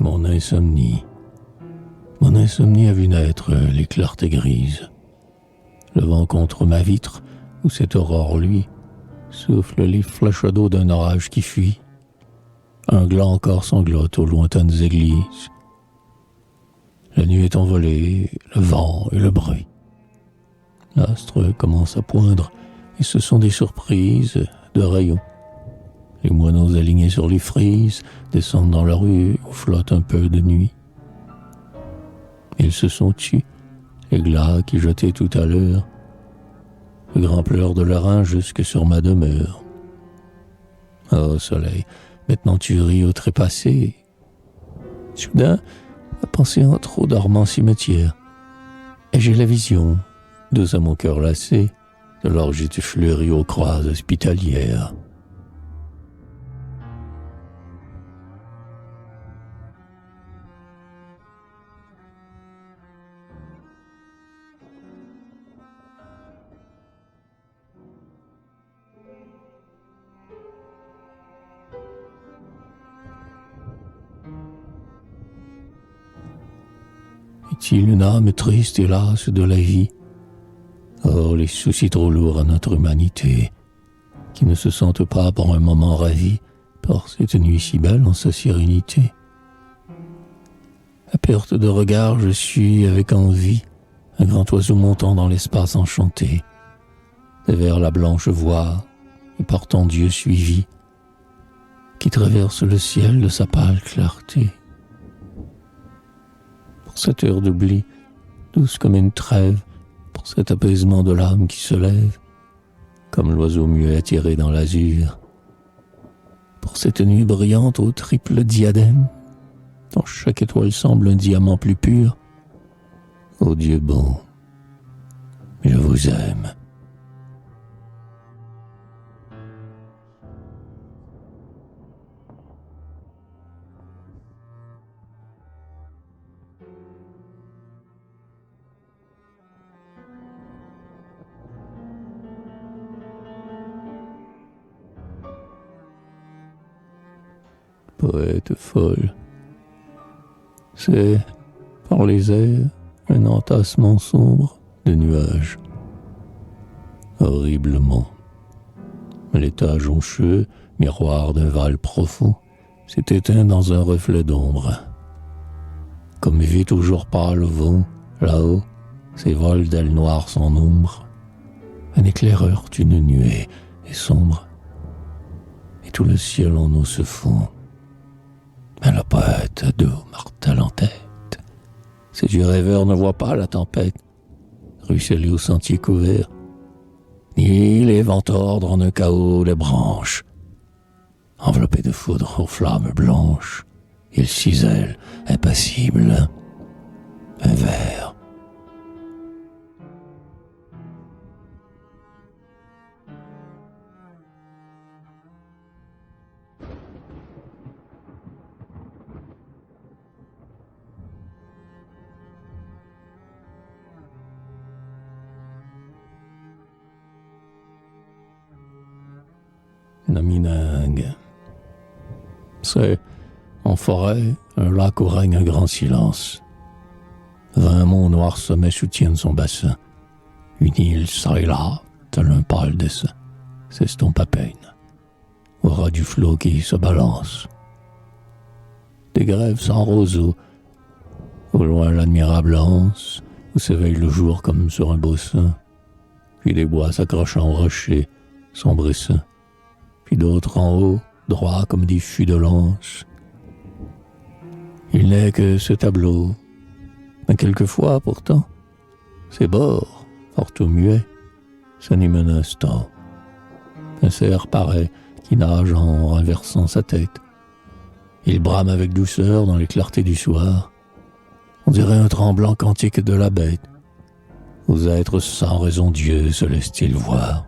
Mon insomnie. Mon insomnie a vu naître les clartés grises. Le vent contre ma vitre, où cette aurore luit, souffle les flèches d'eau d'un orage qui fuit. Un glas encore sanglote aux lointaines églises. La nuit est envolée, le vent et le bruit. L'astre commence à poindre, et ce sont des surprises de rayons. Les moineaux alignés sur les frises descendent dans la rue où flotte un peu de nuit. Ils se sont tus, les glas qui jetaient tout à l'heure, le grand pleur de leur rein jusque sur ma demeure. Oh soleil, maintenant tu ris au trépassé. Soudain, ma pensée entre au dormant cimetière, et j'ai la vision, douce à mon cœur lassé, de l'orgie fleurie aux croix hospitalières. Est-il une âme triste et lasse de la vie? Oh, les soucis trop lourds à notre humanité, qui ne se sentent pas pour un moment ravis par cette nuit si belle en sa sérénité. À perte de regard, je suis avec envie un grand oiseau montant dans l'espace enchanté, vers la blanche voie et portant Dieu suivi, qui traverse le ciel de sa pâle clarté. Pour cette heure d'oubli, douce comme une trêve, pour cet apaisement de l'âme qui se lève, comme l'oiseau muet attiré dans l'azur, pour cette nuit brillante au triple diadème, dont chaque étoile semble un diamant plus pur. Ô Dieu bon, je vous aime. Poète folle, c'est, par les airs, un entassement sombre de nuages. Horriblement, l'étage joncheux, miroir d'un val profond, s'est éteint dans un reflet d'ombre. Comme vit toujours pas le vent, là-haut, ces vols d'ailes noires sans nombre. Un éclaireur d'une nuée est sombre, et tout le ciel en eau se fond. Mais le poète, doux martel en tête, ses yeux rêveurs ne voient pas la tempête, ruisseler au sentier couvert, ni les vents tordre en un chaos les branches. Enveloppé de foudre aux flammes blanches, il cisèle, impassible, un verre. Naminingue. C'est, en forêt, un lac où règne un grand silence. 20 monts noirs sommets soutiennent son bassin. Une île, ça et là, tel un pâle dessin, s'estompe à peine, au ras du flot qui se balance. Des grèves sans roseaux, au loin l'admirable anse, où s'éveille le jour comme sur un beau sein, puis des bois s'accrochant au rocher, sombre et sain, puis d'autres en haut, droits comme des fûts de lance. Il n'est que ce tableau, mais quelquefois, pourtant, ses bords, fort au muet, s'animent un instant. Un cerf paraît qui nage en renversant sa tête. Il brame avec douceur dans les clartés du soir. On dirait un tremblant cantique de la bête. Aux êtres sans raison Dieu se laisse-t-il voir.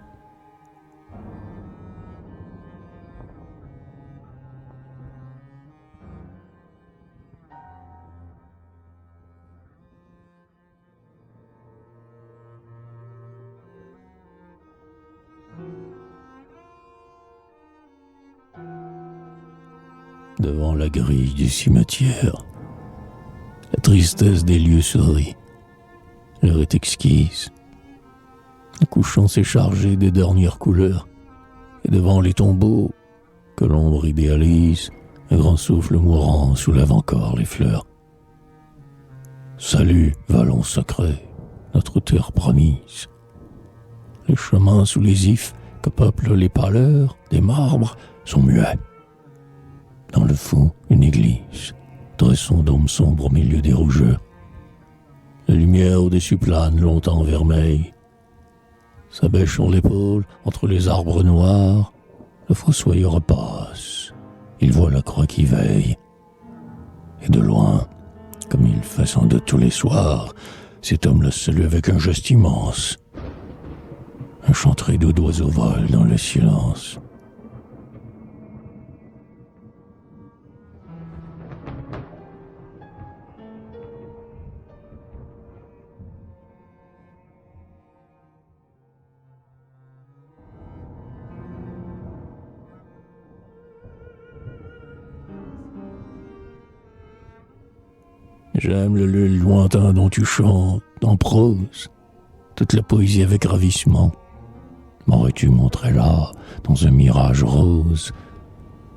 devant la grille du cimetière. La tristesse des lieux sourit. L'heure est exquise. Le couchant s'est chargé des dernières couleurs. Et devant les tombeaux, que l'ombre idéalise, un grand souffle mourant soulève encore les fleurs. Salut, vallon sacré, notre terre promise. Les chemins sous les ifs que peuplent les pâleurs des marbres sont muets. Dans le fond, une église dresse son dôme sombre au milieu des rougeurs. La lumière au-dessus plane longtemps vermeille. Sa bêche sur l'épaule, entre les arbres noirs, le fossoyeur repasse. Il voit la croix qui veille. Et de loin, comme il fait sans doute tous les soirs, cet homme le salue avec un geste immense. Un chant très doux d'oiseaux vole dans le silence. J'aime le lieu lointain dont tu chantes, en prose, toute la poésie avec ravissement. M'aurais-tu montré là, dans un mirage rose,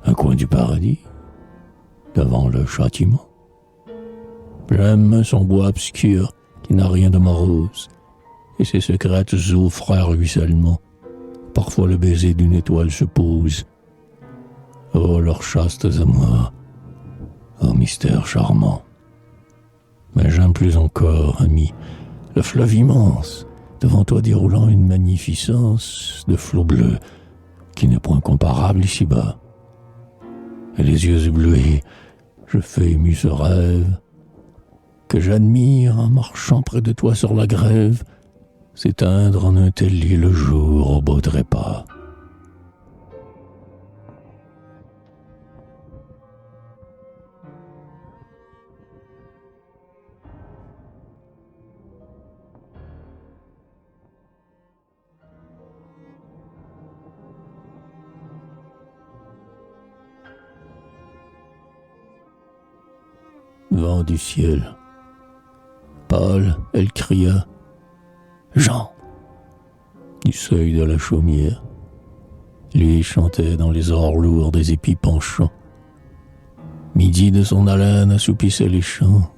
un coin du paradis, devant le châtiment? J'aime son bois obscur qui n'a rien de morose, et ses secrètes eaux frères ruissellement. Parfois le baiser d'une étoile se pose. Oh, leurs chastes amours, oh, mystère charmant. Mais j'aime plus encore, ami, le fleuve immense, devant toi déroulant une magnificence de flots bleus qui n'est point comparable ici-bas. Et les yeux éblouis, je fais ému ce rêve que j'admire en marchant près de toi sur la grève, s'éteindre en un tel lit le jour au beau trépas. Vent du ciel. Pâle, elle cria « Jean !» du seuil de la chaumière. Lui chantait dans les ors lourds des épis penchants. Midi de son haleine assoupissait les champs.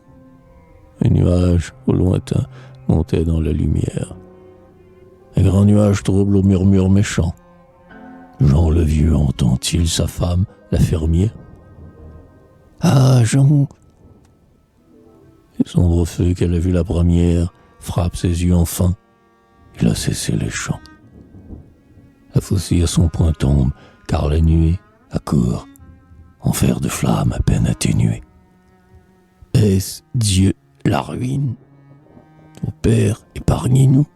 Un nuage, au lointain, montait dans la lumière. Un grand nuage trouble au murmure méchant. Jean le vieux entend-il sa femme, la fermière? Ah, Jean! Le sombre feu qu'elle a vu la première frappe ses yeux enfin. Il a cessé les chants. La faucille à son point tombe, car la nuée accourt, en fer de flamme à peine atténué. Est-ce Dieu la ruine? Ô Père, épargnez-nous.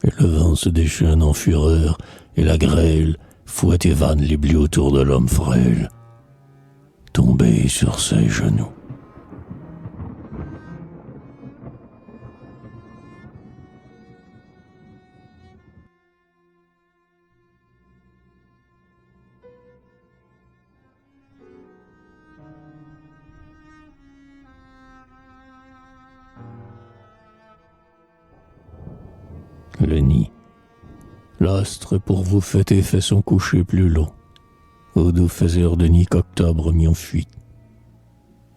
Et le vent se déchaîne en fureur, et la grêle fouette et vanne les blés autour de l'homme frêle, tombé sur ses genoux. Le nid. L'astre pour vous fêter fait son coucher plus long, ô doux faiseur de nid qu'octobre mis en fuite.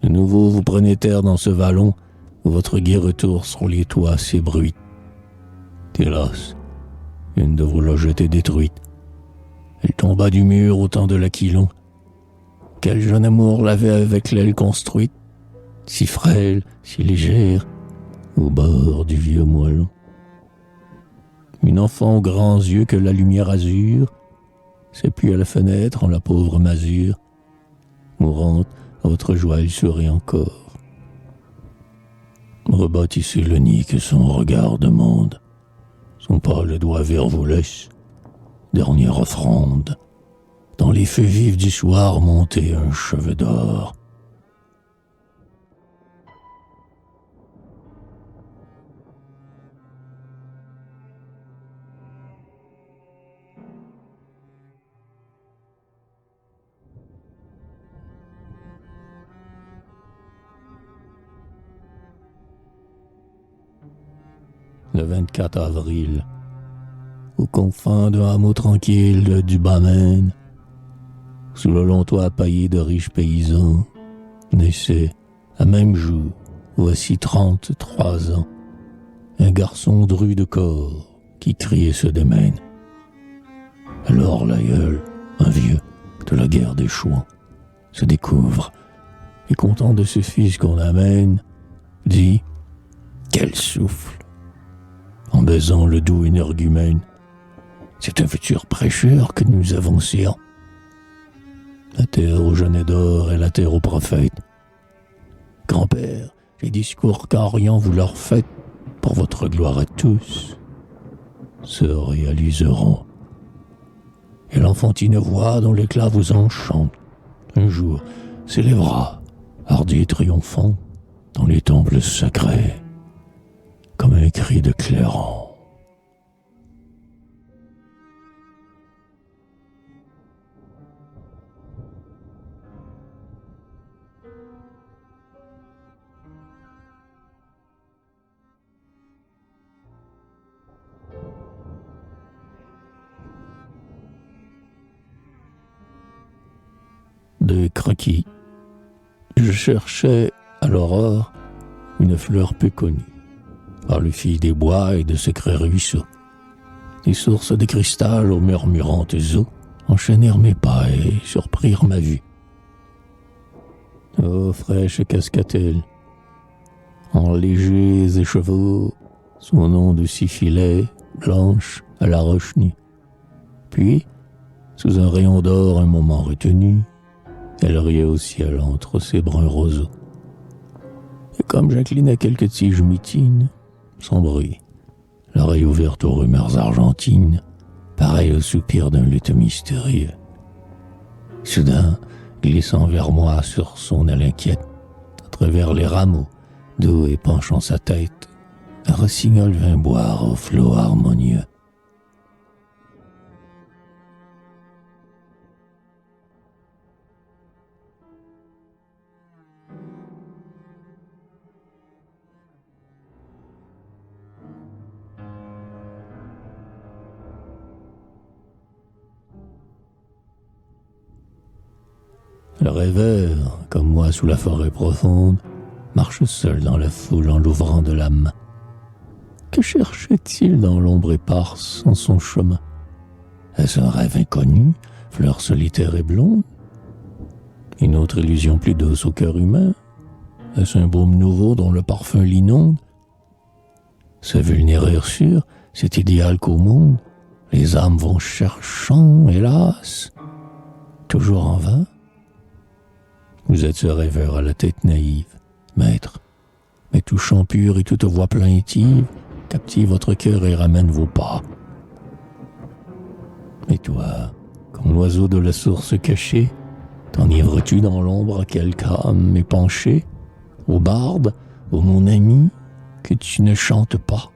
De nouveau vous prenez terre dans ce vallon où votre gai retour sur les toits s'ébruite. Hélas, une de vos logettes est détruite. Elle tomba du mur au temps de l'Aquilon. Quel jeune amour l'avait avec l'aile construite, si frêle, si légère, au bord du vieux moellon. Une enfant aux grands yeux que la lumière azure s'appuie à la fenêtre en la pauvre masure. Mourante, à votre joie elle sourit encore. Rebâtissez le nid que son regard demande. Son pâle doigt vers vous laisse. Dernière offrande. Dans les feux vifs du soir montez un cheveu d'or. le 24 avril, aux confins d'un hameau tranquille du Bas-Maine, sous le long toit paillé de riches paysans, naissait, à même jour, voici 33 ans, un garçon dru de corps qui criait ce démène. Alors l'aïeul, un vieux de la guerre des chouans, se découvre et content de ce fils qu'on amène, dit « Quel souffle !» en baisant le doux énergumène. C'est un futur prêcheur que nous avons séant. La terre au jeûne d'or et la terre aux prophètes. Grand-père, les discours qu'Orient vous leur faites, pour votre gloire à tous, se réaliseront. Et l'enfantine voix dont l'éclat vous enchante, un jour s'élèvera, hardi et triomphant, dans les temples sacrés, comme un cri de clairon. De croquis. Je cherchais à l'aurore une fleur peu connue, par le fil des bois et de secrets ruisseaux. Des sources de cristal aux murmurantes eaux enchaînèrent mes pas et surprirent ma vue. Ô fraîche cascatelle, en légers écheveaux, son nom de six filets, blanche à la roche nue. Puis, sous un rayon d'or un moment retenu, elle riait au ciel entre ses bruns roseaux. Et comme j'inclinais quelques tiges mitines, sans bruit, l'oreille ouverte aux rumeurs argentines, pareil au soupir d'un luth mystérieux. Soudain, glissant vers moi sur son aile inquiète, à travers les rameaux, doux et penchant sa tête, un rossignol vint boire au flot harmonieux. Le rêveur, comme moi sous la forêt profonde, marche seul dans la foule en l'ouvrant de la main. Que cherchait-il dans l'ombre éparse en son chemin? Est-ce un rêve inconnu, fleur solitaire et blonde? Une autre illusion plus douce au cœur humain? Est-ce un baume nouveau dont le parfum l'inonde? Se vulnérer sûr, cet idéal qu'au monde les âmes vont cherchant, hélas, toujours en vain? Vous êtes ce rêveur à la tête naïve, maître, mais tout chant pur et toute voix plaintive captive votre cœur et ramène vos pas. Et toi, comme l'oiseau de la source cachée, t'enivres-tu dans l'ombre à quelque âme épanchée, au barde, ô mon ami, que tu ne chantes pas?